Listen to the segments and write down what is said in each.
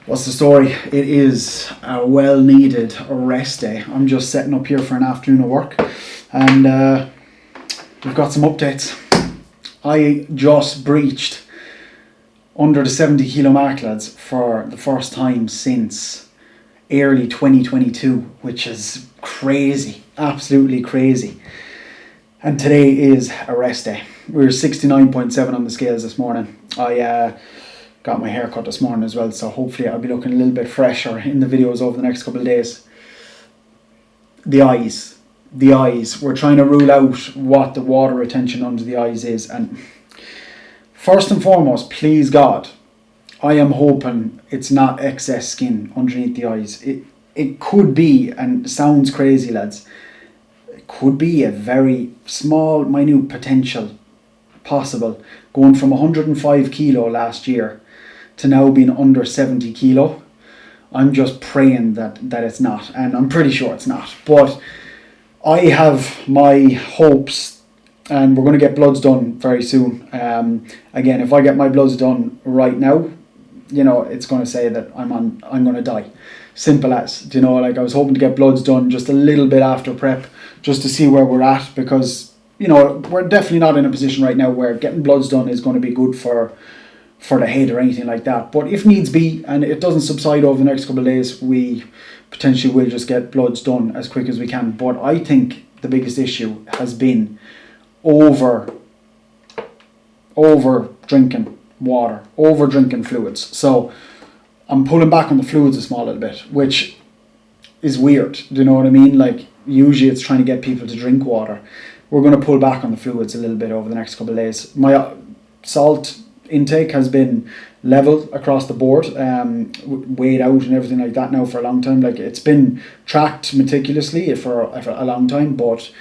What's the story? It is a well-needed rest day. I'm just setting up here for an afternoon of work, and we've got some updates. I just breached under the 70 kilo mark, lads, for the first time since early 2022, which is crazy, absolutely crazy. And today is a rest day. We were 69.7 on the scales this morning. I got my hair cut this morning as well, so hopefully I'll be looking a little bit fresher in the videos over the next couple of days. The eyes. We're trying to rule out what the water retention under the eyes is, and first and foremost, please God, I am hoping it's not excess skin underneath the eyes. It could be, and it sounds crazy, lads, it could be a very small, minute potential possible, going from 105 kilo last year to now being under 70 kilo. I'm just praying that it's not, and I'm pretty sure it's not. But I have my hopes, and we're going to get bloods done very soon. Again, if I get my bloods done right now, you know, it's going to say that I'm going to die. Simple as, you know, like I was hoping to get bloods done just a little bit after prep, just to see where we're at, because, you know, we're definitely not in a position right now where getting bloods done is going to be good for the head or anything like that. But if needs be, and it doesn't subside over the next couple of days, we potentially will just get bloods done as quick as we can. But I think the biggest issue has been over drinking water, over drinking fluids. So I'm pulling back on the fluids a small little bit, which is weird. Do you know what I mean? Like, usually it's trying to get people to drink water. We're going to pull back on the fluids a little bit over the next couple of days. My salt intake has been level across the board, weighed out and everything like that now for a long time. Like, it's been tracked meticulously for a long time, but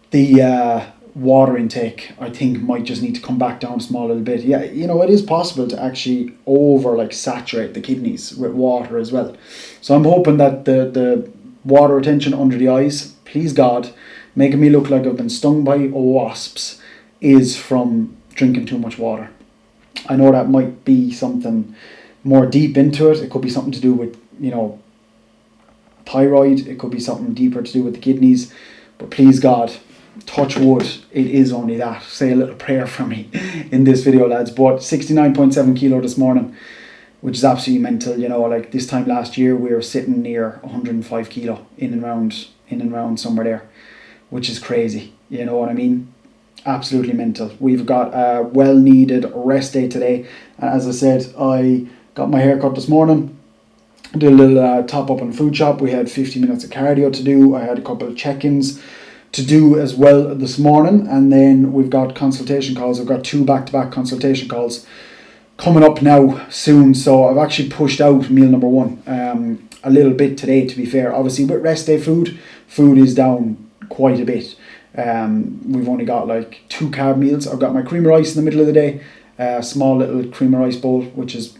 the water intake, I think, might just need to come back down a small little bit. Yeah, you know, it is possible to actually saturate the kidneys with water as well. So I'm hoping that the water retention under the eyes, please God, making me look like I've been stung by wasps, is from drinking too much water. I know that might be something more deep into it. It could be something to do with, you know, thyroid. It could be something deeper to do with the kidneys. But please God, touch wood, it is only that. Say a little prayer for me in this video, lads. But 69.7 kilo this morning, which is absolutely mental. You know, like this time last year we were sitting near 105 kilo in and around somewhere there, which is crazy. You know what I mean? Absolutely mental. We've got a well-needed rest day today. As I said, I got my hair cut this morning. Did a little top up on Food Shop. We had 50 minutes of cardio to do. I had a couple of check-ins to do as well this morning. And then we've got consultation calls. I've got 2 back-to-back consultation calls coming up now soon. So I've actually pushed out meal number 1 a little bit today, to be fair. Obviously, with rest day food is down quite a bit. We've only got like 2 carb meals. I've got my cream of rice in the middle of the day, a small little cream of rice bowl, which is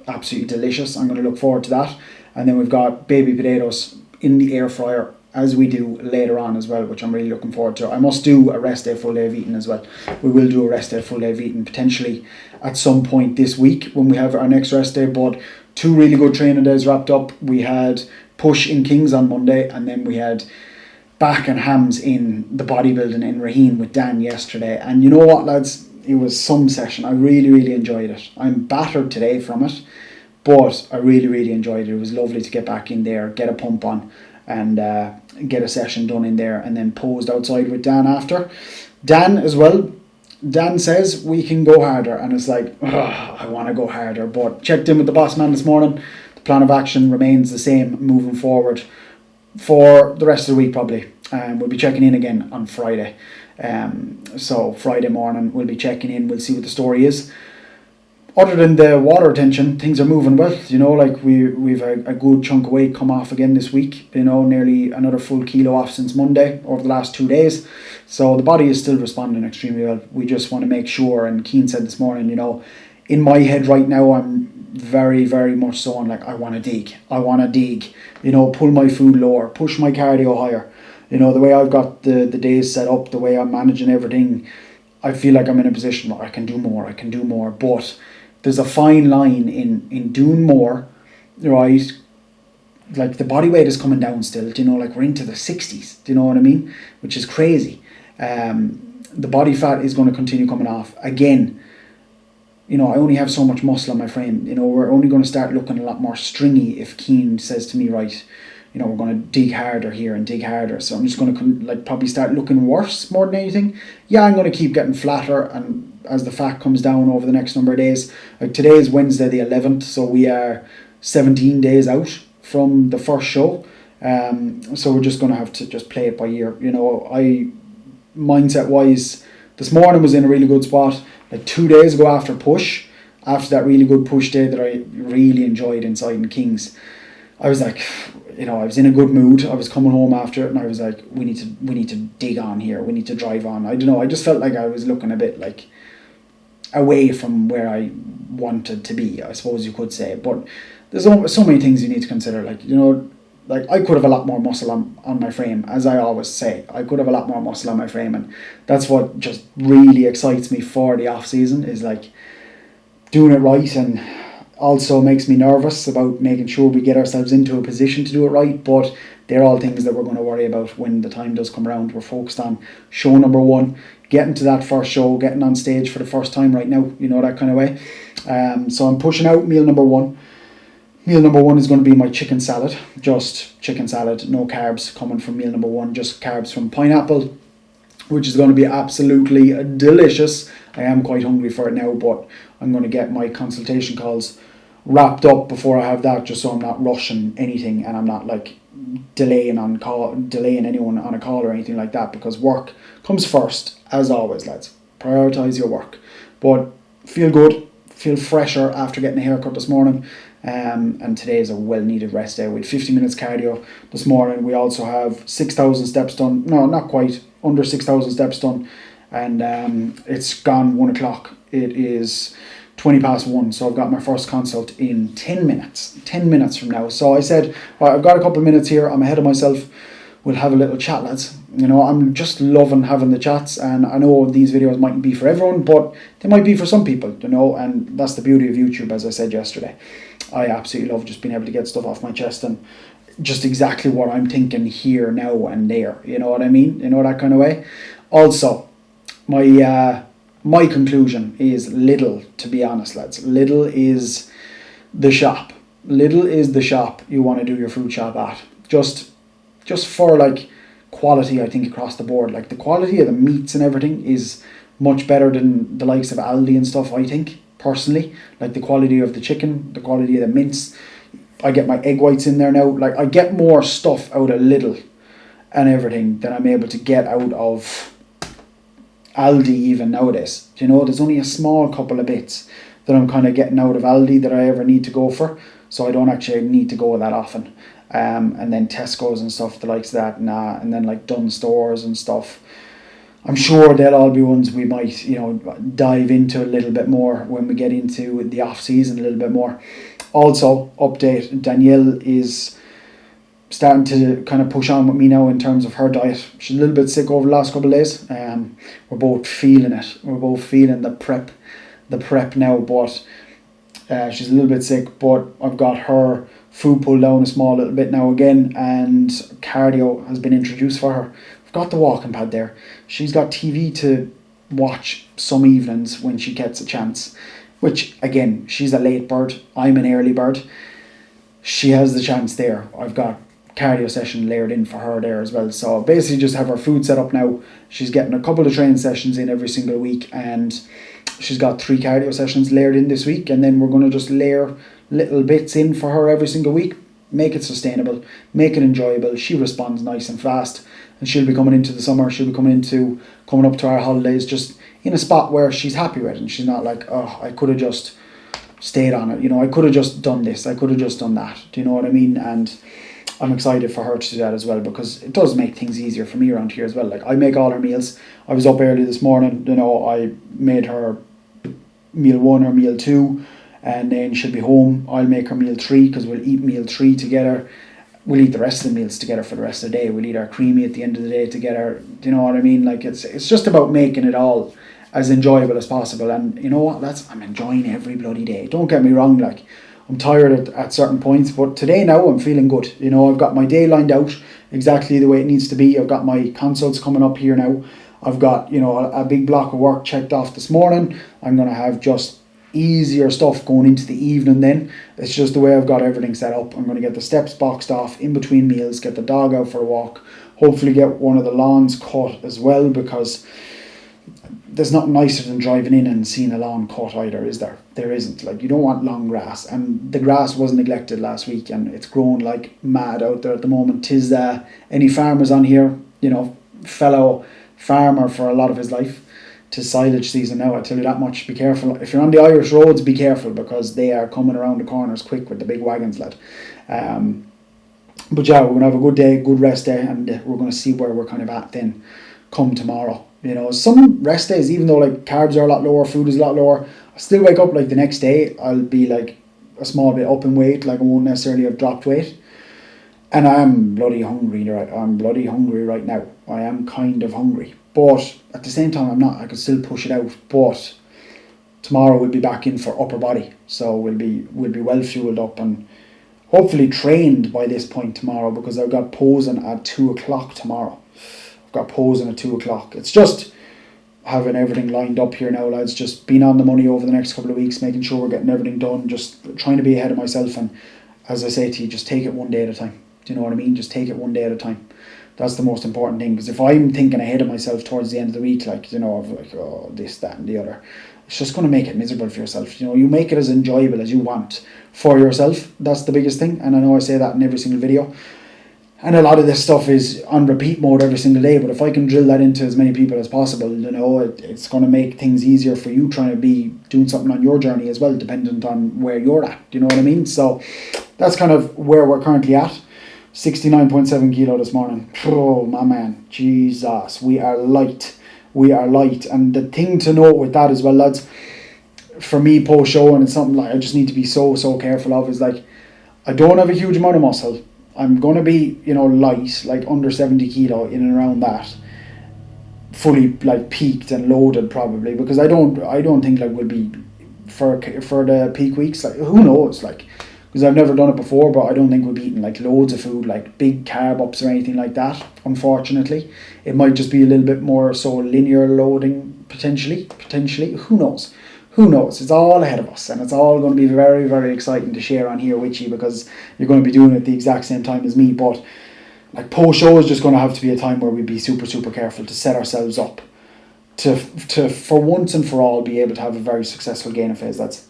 absolutely delicious. I'm going to look forward to that. And then we've got baby potatoes in the air fryer, as we do later on as well, which I'm really looking forward to. I must do a rest day full day of eating as well. We will do a rest day full day of eating potentially at some point this week when we have our next rest day. But 2 really good training days wrapped up. We had push in Kings on Monday, and then we had back and hams in the bodybuilding in Raheen with Dan yesterday. And you know what, lads, it was some session. I really enjoyed it. I'm battered today from it, but I really enjoyed it. It was lovely to get back in there, get a pump on, and get a session done in there, and then posed outside with Dan after. Dan as well, Dan says we can go harder, and it's like, I want to go harder. But checked in with the boss man this morning. The plan of action remains the same moving forward for the rest of the week probably. We'll be checking in again on Friday. So Friday morning we'll be checking in. We'll see what the story is. Other than the water retention, things are moving well. You know, like we've a good chunk of weight come off again this week. You know, nearly another full kilo off since Monday over the last 2 days. So the body is still responding extremely well. We just want to make sure, and Keane said this morning, you know, in my head right now I'm very much so on, like, I want to dig, you know, pull my food lower, push my cardio higher. You know, the way I've got the days set up, the way I'm managing everything, I feel like I'm in a position where I can do more, but there's a fine line in doing more, right? Like the body weight is coming down still, do you know, like we're into the 60s, do you know what I mean? Which is crazy. The body fat is going to continue coming off. Again, you know, I only have so much muscle on my frame. You know, we're only going to start looking a lot more stringy if Keane says to me, right, you know, we're going to dig harder here and dig harder. So I'm just going to like probably start looking worse more than anything. Yeah, I'm going to keep getting flatter, and as the fat comes down over the next number of days, like today is Wednesday the 11th, so we are 17 days out from the first show. So we're just going to have to just play it by ear. You know, mindset wise, this morning was in a really good spot. Like 2 days ago after that really good push day that I really enjoyed inside in Kings, I was like, you know, I was in a good mood. I was coming home after it and I was like, we need to dig on here. We need to drive on. I don't know. I just felt like I was looking a bit like away from where I wanted to be, I suppose you could say. But there's so many things you need to consider. Like, you know, like I could have a lot more muscle on my frame, as I always say. I could have a lot more muscle on my frame, and that's what just really excites me for the off season, is like doing it right, and also makes me nervous about making sure we get ourselves into a position to do it right. But they're all things that we're going to worry about when the time does come around. We're focused on show number 1, getting to that first show, getting on stage for the first time right now, you know, that kind of way. So I'm pushing out meal number 1. Meal number 1 is going to be my chicken salad. Just chicken salad, no carbs coming from meal number 1, just carbs from pineapple, which is going to be absolutely delicious. I am quite hungry for it now, but I'm going to get my consultation calls wrapped up before I have that, just so I'm not rushing anything and I'm not like delaying anyone on a call or anything like that, because work comes first, as always, lads. Prioritise your work. But feel good, feel fresher after getting a haircut this morning. And today is a well-needed rest day. We had 50 minutes cardio this morning. We also have 6,000 steps done. No, not quite. Under 6,000 steps done. And it's gone 1 o'clock. It is 20 past 1. So I've got my first consult in 10 minutes. 10 minutes from now. So I said, right, I've got a couple of minutes here. I'm ahead of myself. We'll have a little chat, lads. You know, I'm just loving having the chats, and I know these videos mightn't be for everyone, but they might be for some people, you know, and that's the beauty of YouTube, as I said yesterday. I absolutely love just being able to get stuff off my chest and just exactly what I'm thinking here, now and there, you know what I mean? You know, that kind of way. Also, my conclusion is Lidl, to be honest, lads. Lidl is the shop. Lidl is the shop you want to do your food shop at. Just for like quality, I think, across the board. Like the quality of the meats and everything is much better than the likes of Aldi and stuff, I think, personally. Like the quality of the chicken, the quality of the mince. I get my egg whites in there now. Like I get more stuff out of Lidl and everything than I'm able to get out of Aldi even nowadays. You know, there's only a small couple of bits that I'm kind of getting out of Aldi that I ever need to go for. So I don't actually need to go that often. And then Tesco's and stuff, the likes of that, and then like Dunnes Stores and stuff. I'm sure they'll all be ones we might, you know, dive into a little bit more when we get into the off season a little bit more. Also, update, Danielle is starting to kind of push on with me now in terms of her diet. She's a little bit sick over the last couple of days. We're both feeling it. We're both feeling the prep now, but she's a little bit sick, but I've got her food pulled down a small little bit now again, and cardio has been introduced for her. I've got the walking pad there. She's got TV to watch some evenings when she gets a chance, which again, she's a late bird, I'm an early bird. She has the chance there. I've got cardio session layered in for her there as well. So basically just have her food set up now. She's getting a couple of training sessions in every single week, and she's got 3 cardio sessions layered in this week, and then we're going to just layer little bits in for her every single week. Make it sustainable, make it enjoyable. She responds nice and fast, and she'll be coming into the summer, she'll be coming up to our holidays just in a spot where she's happy with it, and she's not like, oh, I could have just stayed on it, you know, I could have just done this, I could have just done that. Do you know what I mean? And I'm excited for her to do that as well, because it does make things easier for me around here as well. Like I make all her meals. I was up early this morning, you know, I made her meal 1 or meal 2, and then she'll be home. I'll make her meal 3, because we'll eat meal 3 together. We'll eat the rest of the meals together for the rest of the day. We'll eat our creamy at the end of the day together. Do you know what I mean? Like it's just about making it all as enjoyable as possible. And you know what, I'm enjoying every bloody day. Don't get me wrong, like I'm tired at certain points, but today now I'm feeling good. You know, I've got my day lined out exactly the way it needs to be. I've got my consults coming up here now. I've got, you know, a big block of work checked off this morning. I'm going to have just easier stuff going into the evening then. It's just the way I've got everything set up. I'm going to get the steps boxed off in between meals, get the dog out for a walk, hopefully get one of the lawns cut as well, because there's nothing nicer than driving in and seeing a lawn cut either, is there? There isn't. Like, you don't want long grass, and the grass was neglected last week and it's grown like mad out there at the moment. Tis any farmers on here, you know, fellow farmer for a lot of his life, to silage season now, I tell you that much. Be careful if you're on the Irish roads, be careful, because they are coming around the corners quick with the big wagons, lad. But yeah, we're gonna have a good day, good rest day, and we're gonna see where we're kind of at then come tomorrow. You know, some rest days, even though like carbs are a lot lower, food is a lot lower, I still wake up like the next day, I'll be like a small bit up in weight, like I won't necessarily have dropped weight. And I'm bloody hungry, right? I'm bloody hungry right now. I am kind of hungry. But at the same time, I'm not. I could still push it out. But tomorrow we'll be back in for upper body. So we'll be well fueled up and hopefully trained by this point tomorrow, because I've got posing at 2 o'clock tomorrow. I've got posing at 2 o'clock. It's just having everything lined up here now, lads. Just being on the money over the next couple of weeks, making sure we're getting everything done, just trying to be ahead of myself. And as I say to you, just take it one day at a time. Do you know what I mean? Just take it one day at a time. That's the most important thing, because if I'm thinking ahead of myself towards the end of the week, like, you know, of like, oh, this, that and the other, it's just going to make it miserable for yourself. You know, you make it as enjoyable as you want for yourself. That's the biggest thing. And I know I say that in every single video, and a lot of this stuff is on repeat mode every single day, but if I can drill that into as many people as possible, you know, it's going to make things easier for you trying to be doing something on your journey as well, dependent on where you're at. Do you know what I mean? So that's kind of where we're currently at. 69.7 kilo this morning. Oh, my man. Jesus. We are light. We are light. And the thing to note with that as well, lads, for me post-show, and it's something like I just need to be so careful of, is like, I don't have a huge amount of muscle. I'm going to be, you know, light, like under 70 kilo, in and around that. Fully, like, peaked and loaded probably, because I don't think, like, we'll be, for the peak weeks, like, who knows, like, because I've never done it before, but I don't think we'll be eating like loads of food, like big carb ups or anything like that, unfortunately. It might just be a little bit more so linear loading, potentially, who knows, it's all ahead of us, and it's all going to be very, very exciting to share on here with you, because you're going to be doing it at the exact same time as me. But like, post show is just going to have to be a time where we be super careful to set ourselves up to for once and for all be able to have a very successful gainer phase. That's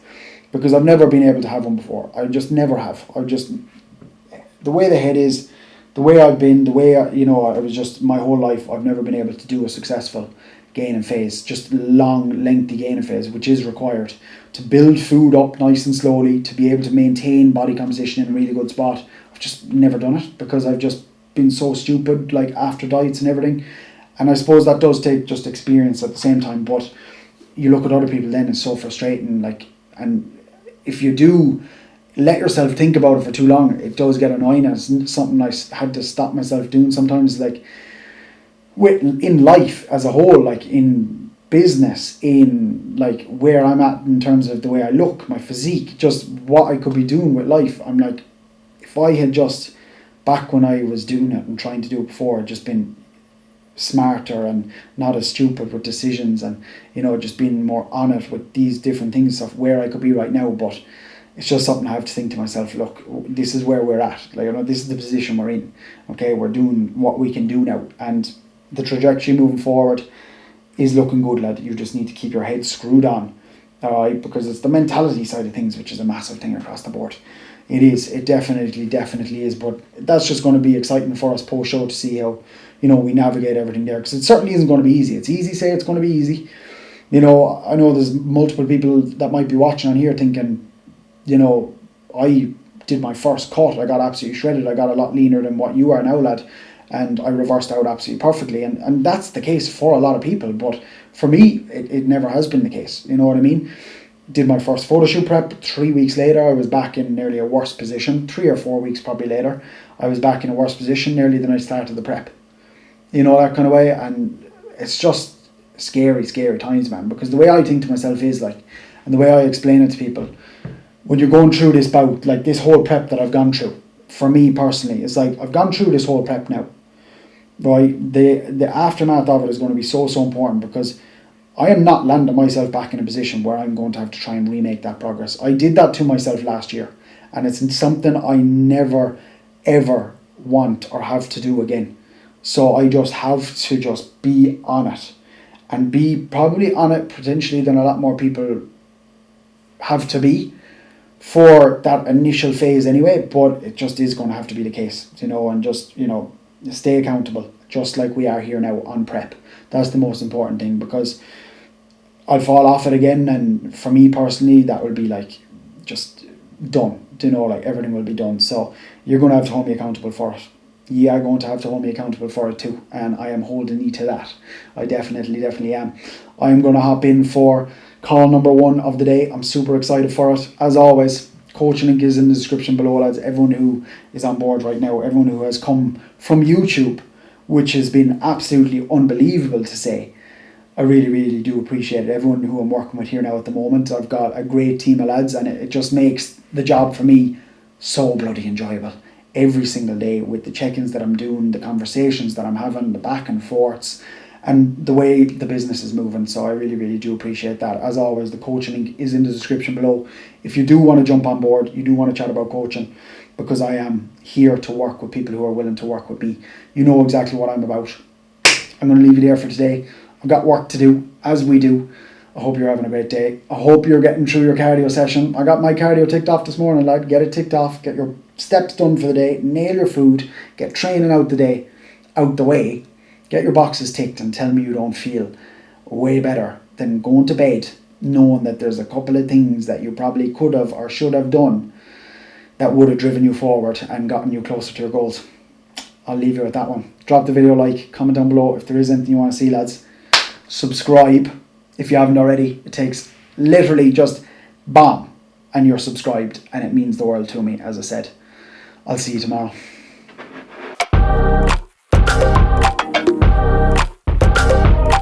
because I've never been able to have one before. I just never have. The way the head is, the way I've been, the way I was just my whole life, I've never been able to do a successful gaining phase, just long, lengthy gaining phase, which is required to build food up nice and slowly, to be able to maintain body composition in a really good spot. I've just never done it, because I've just been so stupid, like after diets and everything. And I suppose that does take just experience at the same time, but you look at other people then, it's so frustrating, like, and if you do let yourself think about it for too long, it does get annoying, and it's something I had to stop myself doing sometimes, like in life as a whole, like in business, in like where I'm at in terms of the way I look, my physique, just what I could be doing with life. I'm like, if I had just, back when I was doing it and trying to do it before, just been smarter and not as stupid with decisions, and you know, just being more on it with these different things of where I could be right now. But it's just something I have to think to myself, look, this is where we're at, like, you know, this is the position we're in, okay, we're doing what we can do now, and the trajectory moving forward is looking good, lad. You just need to keep your head screwed on, alright, because it's the mentality side of things which is a massive thing across the board. It is, it definitely is, but that's just going to be exciting for us post show to see how, you know, we navigate everything there, because it certainly isn't going to be easy. It's easy to say it's going to be easy. You know, I know there's multiple people that might be watching on here thinking, you know, I did my first cut, I got absolutely shredded, I got a lot leaner than what you are now, lad, and I reversed out absolutely perfectly, and that's the case for a lot of people, but for me, it never has been the case, you know what I mean? Did my first photo shoot prep, 3 weeks later I was back in nearly a worse position, 3 or 4 weeks probably later, I was back in a worse position nearly than I started the prep. You know, that kind of way, and it's just scary, scary times, man. Because the way I think to myself is like, and the way I explain it to people, when you're going through this bout, like this whole prep that I've gone through, for me personally, it's like I've gone through this whole prep now, right? The aftermath of it is going to be so, so important, because I am not landing myself back in a position where I'm going to have to try and remake that progress. I did that to myself last year, and it's something I never, ever want or have to do again. So I just have to just be on it, and be probably on it potentially than a lot more people have to be for that initial phase anyway, but it just is going to have to be the case, and just, stay accountable, just like we are here now on prep. That's the most important thing, because I'll fall off it again, and for me personally, that will be like just done. Like everything will be done. So you're going to have to hold me accountable for it. You are going to have to hold me accountable for it too, and I am holding you to that. I definitely am. I am going to hop in for call number 1 of the day. I'm super excited for it. As always, coaching link is in the description below, lads. Everyone who is on board right now, everyone who has come from YouTube, which has been absolutely unbelievable to say, I really, really do appreciate it. Everyone who I'm working with here now at the moment, I've got a great team of lads, and it just makes the job for me so bloody enjoyable. Every single day, with the check-ins that I'm doing, the conversations that I'm having, the back and forths, and the way the business is moving. So I really, really do appreciate that. As always, the coaching link is in the description below. If you do want to jump on board, you do want to chat about coaching, because I am here to work with people who are willing to work with me. You know exactly what I'm about. I'm going to leave you there for today. I've got work to do, as we do. I hope you're having a great day. I hope you're getting through your cardio session. I got my cardio ticked off this morning, lad. Get it ticked off. Get your steps done for the day. Nail your food. Get training out the way. Get your boxes ticked, and tell me you don't feel way better than going to bed knowing that there's a couple of things that you probably could have or should have done that would have driven you forward and gotten you closer to your goals. I'll leave you with that one. Drop the video a like, comment down below if there is anything you want to see, lads. Subscribe if you haven't already. It takes literally just bam and you're subscribed, and it means the world to me, as I said. I'll see you tomorrow.